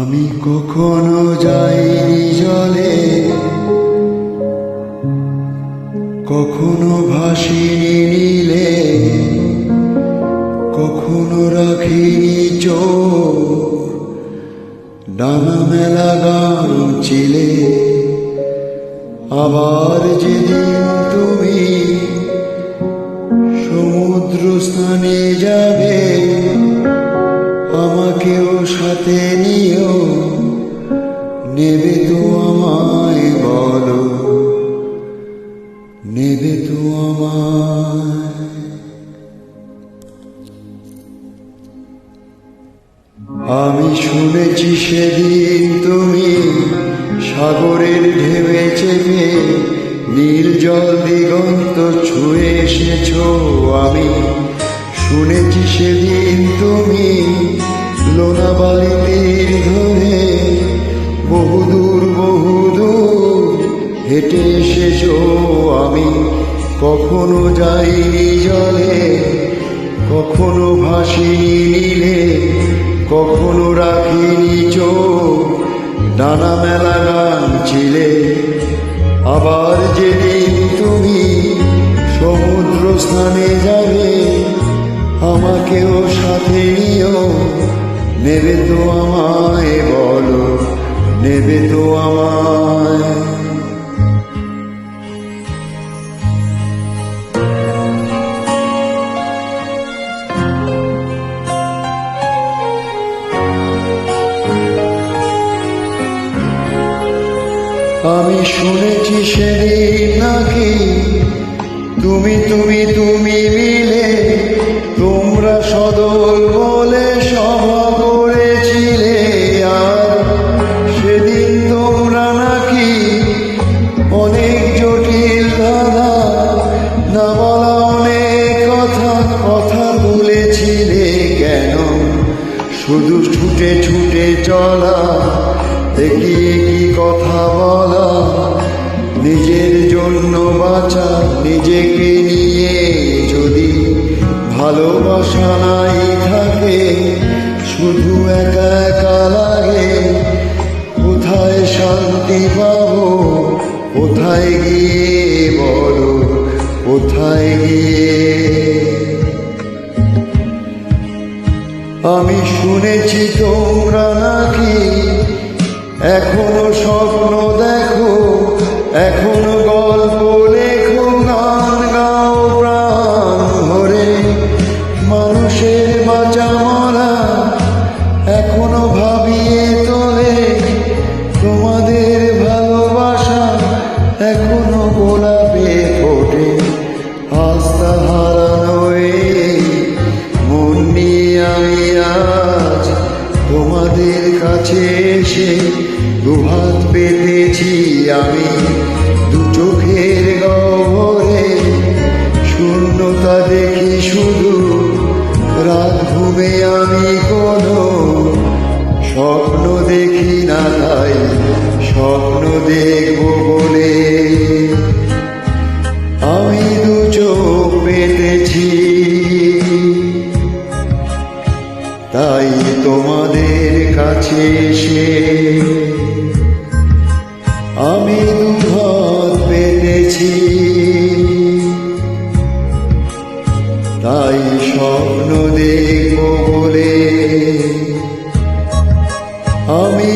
আমি কখনো যাইনি জলে, কখনো ভাসিনি নীলে, কখনো রাখিনি চোখ ডানা মেলা গান চিলে। আবার যেদিন তুমি সমুদ্র স্থানে যাবে, আমাকেও সাথে নিও, নেবে তো আমায় বলো, নেবে তো আমায়। আমি শুনেছি সেদিন তুমি সাগরের ঢেউয়ে চেপে নীল জল দিগন্ত ছুঁয়ে এসেছ। আমি শুনেছি সেদিন তুমি লোনাবালি তীর ধরে বহুদূর বহুদূর হেঁটে এসেছ। আমি কখনো যাইনি জলে, কখনো ভাসিনি নীলে, কখনো রাখিনি চোখ ডানা মেলা গান চিলে। আবার যেদিন তুমি সমুদ্র স্থানে যাবে, আমাকেও সাথে নিও, নেবে তো আমায় বলো, নেবে তো আমায়। আমি শুনেছি সেদিন নাকি তুমি তুমি তুমি মিলে তোমরা সদল বলে সভা করেছিলে। আর সেদিন তোমরা নাকি অনেক জটিল ধাঁধা না বলা অনেক কথা বলেছিলে। কেন শুধু ছুটে ছুটে চলা, এগিয়ে কি কথা বলা, নিজের জন্য বাঁচা, নিজেকে নিয়ে যদি ভালোবাসা নাই থাকে, শুধু একা একা লাগে। কোথায় শান্তি পাবো, কোথায় গিয়ে বলো, কোথায় গিয়ে। আমি শুনেছি তোমরা নাকি এখনো স্বপ্ন দেখো, এখনো গল্প লেখো, গান গাও প্রাণ ভরে। মানুষের বাঁচা মরা এখনো ভাবিয়ে তোলে, তোমাদের ভালোবাসা এখনো গোলাপে ফোটে। আস্থা হারানো এই মন নিয়ে আমি আজ তোমাদের কাছে এসে দুহাত পেতেছি। আমি দু চোখের গহ্বরে শূন্যতা দেখি শুধু, রাত ঘুমে আমি কোনো স্বপ্ন দেখি না, তাই স্বপ্ন দেখব বলে আমি দু চোখ পেতেছি। তাই তোমাদের কাছে এসে আমি দুহাত পেতেছি। তাই স্বপ্ন দেখব বলে আমি